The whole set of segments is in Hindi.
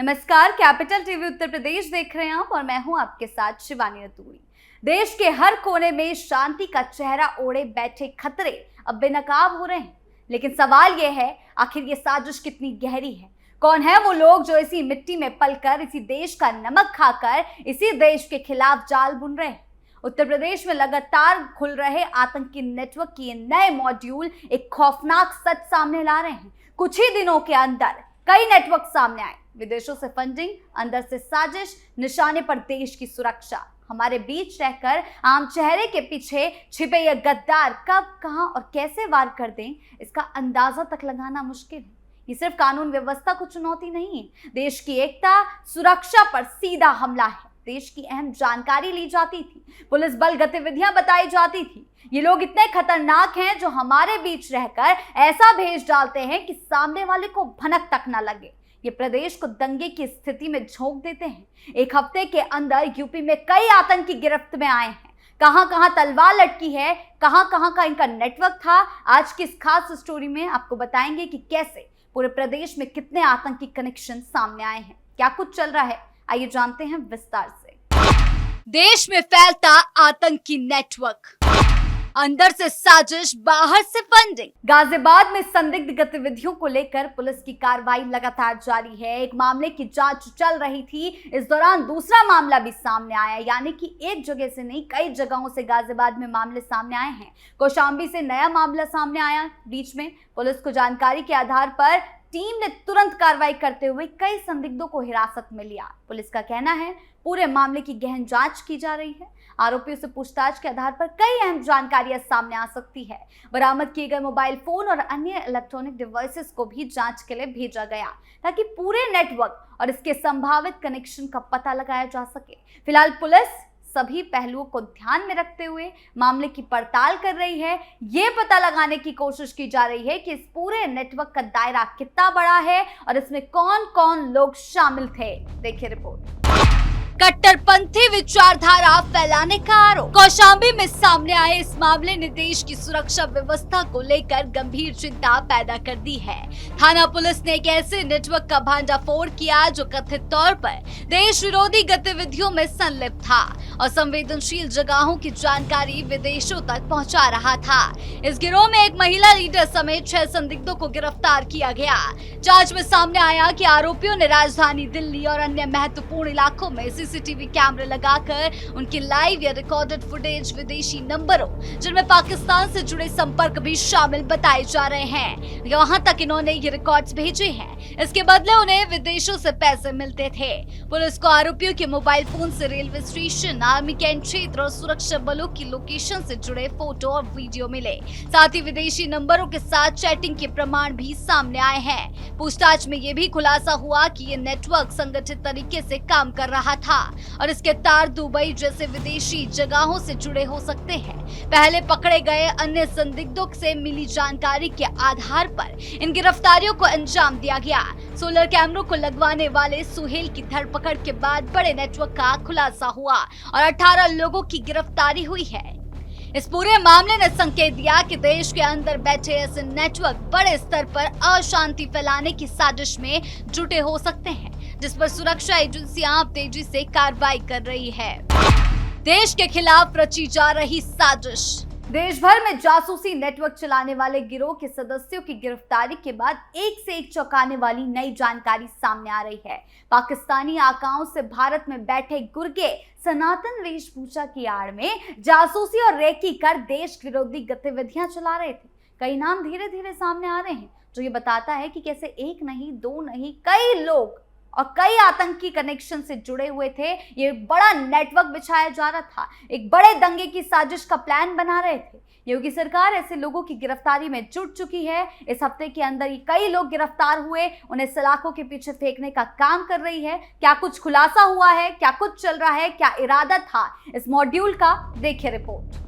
नमस्कार, कैपिटल टीवी उत्तर प्रदेश देख रहे हैं आप और मैं हूं आपके साथ शिवानी रतूड़ी। देश के हर कोने में शांति का चेहरा ओढ़े बैठे खतरे अब बेनकाब हो रहे हैं, लेकिन सवाल यह है, आखिर ये साजिश कितनी गहरी है? कौन है वो लोग जो इसी मिट्टी में पलकर, इसी देश का नमक खाकर, इसी देश के खिलाफ जाल बुन रहे हैं? उत्तर प्रदेश में लगातार खुल रहे आतंकी नेटवर्क के नए मॉड्यूल एक खौफनाक सच सामने ला रहे हैं। कुछ ही दिनों के अंदर कई नेटवर्क सामने आए। विदेशों से फंडिंग, अंदर से साजिश, निशाने पर देश की सुरक्षा। हमारे बीच रहकर आम चेहरे के पीछे छिपे ये गद्दार कब, कहां और कैसे वार कर दें, इसका अंदाजा तक लगाना मुश्किल है। ये सिर्फ कानून व्यवस्था को चुनौती नहीं है, देश की एकता, सुरक्षा पर सीधा हमला है। देश की अहम जानकारी ली जाती थी, पुलिस बल गतिविधियां बताई जाती थी। ये लोग इतने खतरनाक हैं जो हमारे बीच रहकर ऐसा भेज डालते हैं कि सामने वाले को भनक तक न लगे। ये प्रदेश को दंगे की स्थिति में झोंक देते हैं। एक हफ्ते के अंदर यूपी में कई आतंकी गिरफ्त में आए हैं। कहां कहां तलवार लटकी है, कहां कहां का इनका नेटवर्क था। आज की इस खास स्टोरी में आपको बताएंगे कि कैसे पूरे प्रदेश में कितने आतंकी कनेक्शन सामने आए हैं, क्या कुछ चल रहा है। आइए जानते हैं विस्तार से। देश में फैलता आतंकी नेटवर्क, अंदर से साजिश, बाहर से फंडिंग। गाजियाबाद में संदिग्ध गतिविधियों को लेकर पुलिस की कार्रवाई लगातार जारी है। एक मामले की जांच चल रही थी, इस दौरान दूसरा मामला भी सामने आया, यानी कि एक जगह से नहीं, कई जगहों से गाजियाबाद में मामले सामने आए हैं। कौशाम्बी से नया मामला सामने आया। बीच में पुलिस को जानकारी के आधार पर टीम ने तुरंत कार्रवाई करते हुए कई संदिग्धों को हिरासत में लिया। पुलिस का कहना है पूरे मामले की गहन जांच की जा रही है। आरोपियों से पूछताछ के आधार पर कई अहम जानकारियां सामने आ सकती है। बरामद किए गए मोबाइल फोन और अन्य इलेक्ट्रॉनिक डिवाइसेस को भी जांच के लिए भेजा गया, ताकि पूरे नेटवर्क और इसके संभावित कनेक्शन का पता लगाया जा सके। फिलहाल पुलिस सभी पहलुओं को ध्यान में रखते हुए मामले की पड़ताल कर रही है। ये पता लगाने की कोशिश की जा रही है कि इस पूरे नेटवर्क का दायरा कितना बड़ा है और इसमें कौन कौन लोग शामिल थे। देखिए रिपोर्ट। कट्टरपंथी विचारधारा फैलाने का आरोप। कौशाम्बी में सामने आए इस मामले ने देश की सुरक्षा व्यवस्था को लेकर गंभीर चिंता पैदा कर दी है। थाना पुलिस ने एक ऐसे नेटवर्क का भांडाफोड़ किया जो कथित तौर पर देश विरोधी गतिविधियों में संलिप्त था और संवेदनशील जगहों की जानकारी विदेशों तक पहुंचा रहा था। इस गिरोह में एक महिला लीडर समेत 6 संदिग्धों को गिरफ्तार किया गया। जांच में सामने आया कि आरोपियों ने राजधानी दिल्ली और अन्य महत्वपूर्ण इलाकों में सीसीटीवी कैमरे लगाकर उनकी लाइव या रिकॉर्डेड फुटेज विदेशी नंबरों, जिनमें पाकिस्तान से जुड़े संपर्क भी शामिल बताए जा रहे हैं, वहां तक इन्होंने ये रिकॉर्ड्स भेजे हैं। इसके बदले उन्हें विदेशों से पैसे मिलते थे। पुलिस को आरोपियों के मोबाइल फोन से रेलवे स्टेशन, आर्मी कैंट क्षेत्र और सुरक्षा बलों की लोकेशन से जुड़े फोटो और वीडियो मिले। साथ ही विदेशी नंबरों के साथ चैटिंग के प्रमाण भी सामने आए हैं। पूछताछ में ये भी खुलासा हुआ कि ये नेटवर्क संगठित तरीके से काम कर रहा था और इसके तार दुबई जैसे विदेशी जगहों से जुड़े हो सकते हैं। पहले पकड़े गए अन्य संदिग्धों से मिली जानकारी के आधार पर इन गिरफ्तारियों को अंजाम दिया गया। सोलर कैमरों को लगवाने वाले सुहेल की धरपकड़ के बाद बड़े नेटवर्क का खुलासा हुआ और 18 लोगों की गिरफ्तारी हुई है। इस पूरे मामले ने संकेत दिया कि देश के अंदर बैठे ऐसे नेटवर्क बड़े स्तर पर अशांति फैलाने की साजिश में जुटे हो सकते हैं, जिस पर सुरक्षा एजेंसियां अब तेजी से कार्रवाई कर रही है। देश के खिलाफ रची जा रही साजिश। देश भर में जासूसी नेटवर्क चलाने वाले गिरोह के सदस्यों की गिरफ्तारी के बाद एक से एक चौंकाने वाली नई जानकारी सामने आ रही है। पाकिस्तानी आकाओं से भारत में बैठे गुर्गे सनातन वेशभूषा की आड़ में जासूसी और रेकी कर देश विरोधी गतिविधियां चला रहे थे। कई नाम धीरे धीरे सामने आ रहे हैं, जो ये बताता है कि कैसे एक नहीं, दो नहीं, कई लोग और कई आतंकी कनेक्शन से जुड़े हुए थे। ये बड़ा नेटवर्क बिछाया जा रहा था, एक बड़े दंगे की साजिश का प्लान बना रहे थे। योगी सरकार ऐसे लोगों की गिरफ्तारी में जुट चुकी है। इस हफ्ते के अंदर ही कई लोग गिरफ्तार हुए, उन्हें सलाखों के पीछे फेंकने का काम कर रही है। क्या कुछ खुलासा हुआ है, क्या कुछ चल रहा है, क्या इरादा था इस मॉड्यूल का, देखिए रिपोर्ट।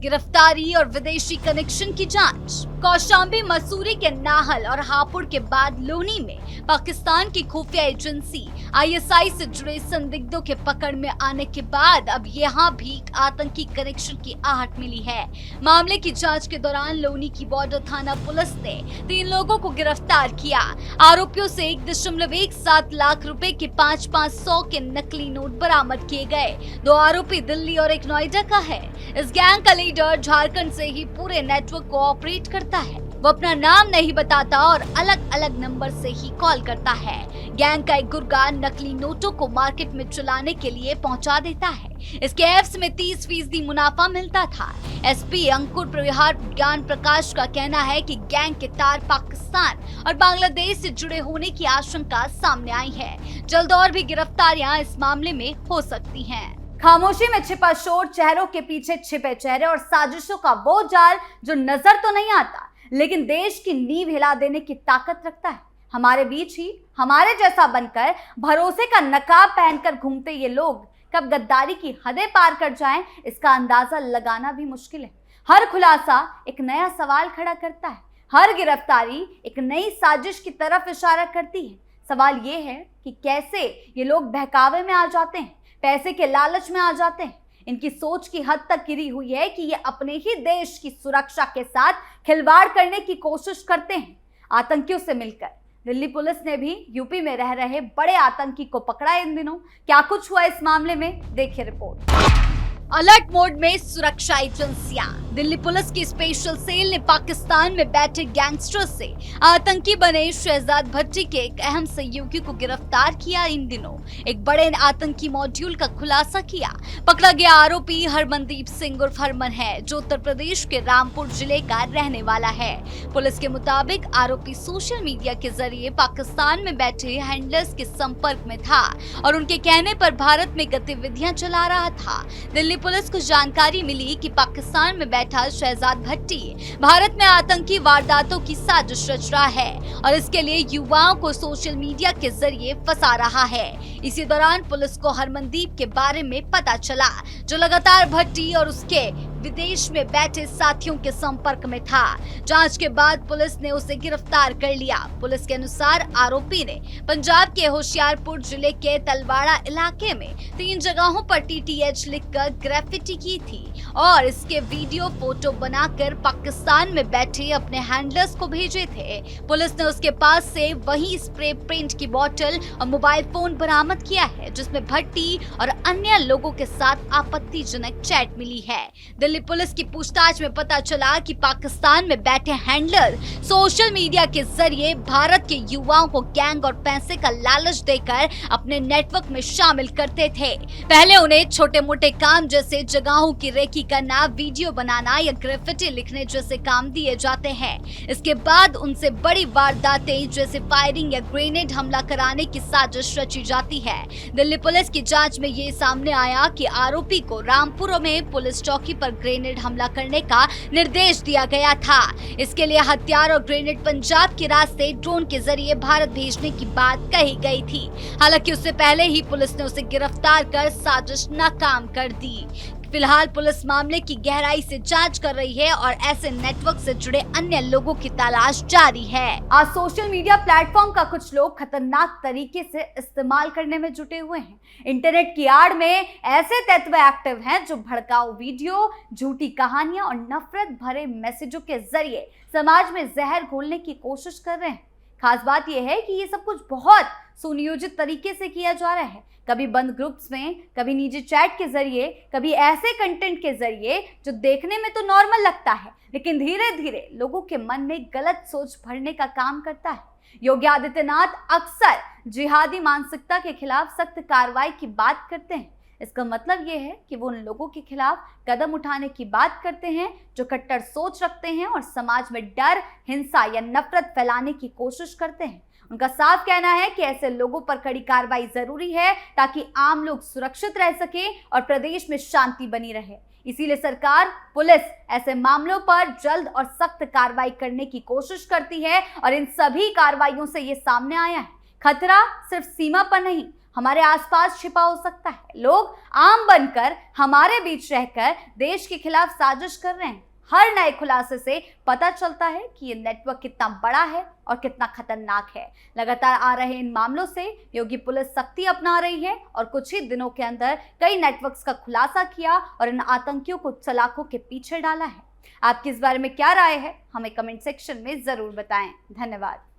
गिरफ्तारी और विदेशी कनेक्शन की जांच। कौशांबी मसूरी के नाहल और हापुड़ के बाद लोनी में पाकिस्तान की खुफिया एजेंसी आईएसआई से जुड़े संदिग्धों के पकड़ में आने के बाद अब यहाँ भी आतंकी कनेक्शन की आहट मिली है। मामले की जांच के दौरान लोनी की बॉर्डर थाना पुलिस ने 3 लोगों को गिरफ्तार किया। आरोपियों से 1.17 लाख रुपए के 500 के नकली नोट बरामद किए गए। 2 आरोपी दिल्ली और एक नोएडा का है। इस गैंग का लीडर झारखंड से ही पूरे नेटवर्क को ऑपरेट करता है। वो अपना नाम नहीं बताता और अलग अलग नंबर से ही कॉल करता है। गैंग का एक गुर्गा नकली नोटों को मार्केट में चलाने के लिए पहुंचा देता है। इसके एप्स में 30% मुनाफा मिलता था। एसपी अंकुर प्रहार ज्ञान प्रकाश का कहना है कि गैंग के तार पाकिस्तान और बांग्लादेश से जुड़े होने की आशंका सामने आई है। जल्द और भी गिरफ्तारियां इस मामले में हो सकती हैं। खामोशी में छिपा शोर, चेहरों के पीछे छिपे चेहरे और साजिशों का वो जाल जो नजर तो नहीं आता लेकिन देश की नींव हिला देने की ताकत रखता है। हमारे बीच ही हमारे जैसा बनकर भरोसे का नकाब पहनकर घूमते ये लोग कब गद्दारी की हदें पार कर जाएं, इसका अंदाजा लगाना भी मुश्किल है। हर खुलासा एक नया सवाल खड़ा करता है। हर गिरफ्तारी एक नई साजिश की तरफ इशारा करती है। सवाल ये है कि कैसे ये लोग बहकावे में आ जाते हैं, पैसे के लालच में आ जाते हैं। इनकी सोच की हद तक गिरी हुई है कि ये अपने ही देश की सुरक्षा के साथ खिलवाड़ करने की कोशिश करते हैं। आतंकियों से मिलकर दिल्ली पुलिस ने भी यूपी में रह रहे बड़े आतंकी को पकड़ा इन दिनों। क्या कुछ हुआ इस मामले में, देखिए रिपोर्ट। अलर्ट मोड में सुरक्षा एजेंसियां। दिल्ली पुलिस की स्पेशल सेल ने पाकिस्तान में बैठे गैंगस्टर से आतंकी बने शहजाद भट्टी के एक अहम सहयोगी को गिरफ्तार किया। इन दिनों एक बड़े आतंकी मॉड्यूल का खुलासा किया। पकड़ा गया आरोपी हरमनदीप सिंह उर्फ हरमन है, जो उत्तर प्रदेश के रामपुर जिले का रहने वाला है। पुलिस के मुताबिक आरोपी सोशल मीडिया के जरिए पाकिस्तान में बैठे हैंडलर्स के संपर्क में था और उनके कहने पर भारत में गतिविधियां चला रहा था। दिल्ली पुलिस को जानकारी मिली कि पाकिस्तान में बैठा शहजाद भट्टी भारत में आतंकी वारदातों की साजिश रच रहा है और इसके लिए युवाओं को सोशल मीडिया के जरिए फंसा रहा है। इसी दौरान पुलिस को हरमनदीप के बारे में पता चला, जो लगातार भट्टी और उसके विदेश में बैठे साथियों के संपर्क में था। जांच के बाद पुलिस ने उसे गिरफ्तार कर लिया। पुलिस के अनुसार आरोपी ने पंजाब के होशियारपुर जिले के तलवाड़ा इलाके में 3 जगहों पर टीटीएच लिखकर ग्राफिटी की थी और इसके वीडियो फोटो बनाकर पाकिस्तान में बैठे अपने हैंडलर्स को भेजे थे। पुलिस ने उसके पास से वही स्प्रे पेंट की बोतल और मोबाइल फोन बरामद किया है, जिसमें भट्टी और अन्य लोगों के साथ आपत्तिजनक चैट मिली है। दिल्ली पुलिस की पूछताछ में पता चला कि पाकिस्तान में बैठे हैंडलर सोशल मीडिया के जरिए भारत के युवाओं को गैंग और पैसे का लालच देकर अपने नेटवर्क में शामिल करते थे। पहले उन्हें छोटे मोटे काम जैसे जगहों की रेकी करना, वीडियो बनाना या ग्राफिटी लिखने जैसे काम दिए जाते हैं। इसके बाद उनसे बड़ी वारदातें जैसे फायरिंग या ग्रेनेड हमला कराने की साजिश रची जाती है। दिल्ली पुलिस की जांच में ये सामने आया कि आरोपी को रामपुर में पुलिस चौकी पर ग्रेनेड हमला करने का निर्देश दिया गया था। इसके लिए हथियार और ग्रेनेड पंजाब के रास्ते ड्रोन के जरिए भारत भेजने की बात कही गई थी। हालांकि उससे पहले ही पुलिस ने उसे गिरफ्तार कर साजिश नाकाम कर दी। फिलहाल पुलिस मामले की गहराई से जांच कर रही है और ऐसे नेटवर्क से जुड़े अन्य लोगों की तलाश जारी है। आज सोशल मीडिया प्लेटफॉर्म का कुछ लोग खतरनाक तरीके से इस्तेमाल करने में जुटे हुए हैं। इंटरनेट की आड़ में ऐसे तत्व एक्टिव हैं जो भड़काऊ वीडियो, झूठी कहानियां और नफरत भरे मैसेजों के जरिए समाज में जहर घोलने की कोशिश कर रहे हैं। खास बात यह है कि ये सब कुछ बहुत सुनियोजित तरीके से किया जा रहा है। कभी बंद ग्रुप्स में, कभी निजी चैट के जरिए, कभी ऐसे कंटेंट के जरिए जो देखने में तो नॉर्मल लगता है लेकिन धीरे धीरे लोगों के मन में गलत सोच भरने का काम करता है। योगी आदित्यनाथ अक्सर जिहादी मानसिकता के खिलाफ सख्त कार्रवाई की बात करते हैं। इसका मतलब ये है कि वो उन लोगों के खिलाफ कदम उठाने की बात करते हैं जो कट्टर सोच रखते हैं और समाज में डर, हिंसा या नफरत फैलाने की कोशिश करते हैं। उनका साफ कहना है कि ऐसे लोगों पर कड़ी कार्रवाई जरूरी है ताकि आम लोग सुरक्षित रह सके और प्रदेश में शांति बनी रहे। इसीलिए सरकार, पुलिस ऐसे मामलों पर जल्द और सख्त कार्रवाई करने की कोशिश करती है और इन सभी कार्रवाइयों से ये सामने आया है, खतरा सिर्फ सीमा पर नहीं, हमारे आसपास छिपा हो सकता है। लोग आम बनकर हमारे बीच रहकर देश के खिलाफ साजिश कर रहे हैं। हर नए खुलासे से पता चलता है कि ये नेटवर्क कितना बड़ा है और कितना खतरनाक है। लगातार आ रहे इन मामलों से योगी पुलिस सख्ती अपना रही है और कुछ ही दिनों के अंदर कई नेटवर्क्स का खुलासा किया और इन आतंकियों को सलाखों के पीछे डाला है। आपकी इस बारे में क्या राय है, हमें कमेंट सेक्शन में जरूर बताएं। धन्यवाद।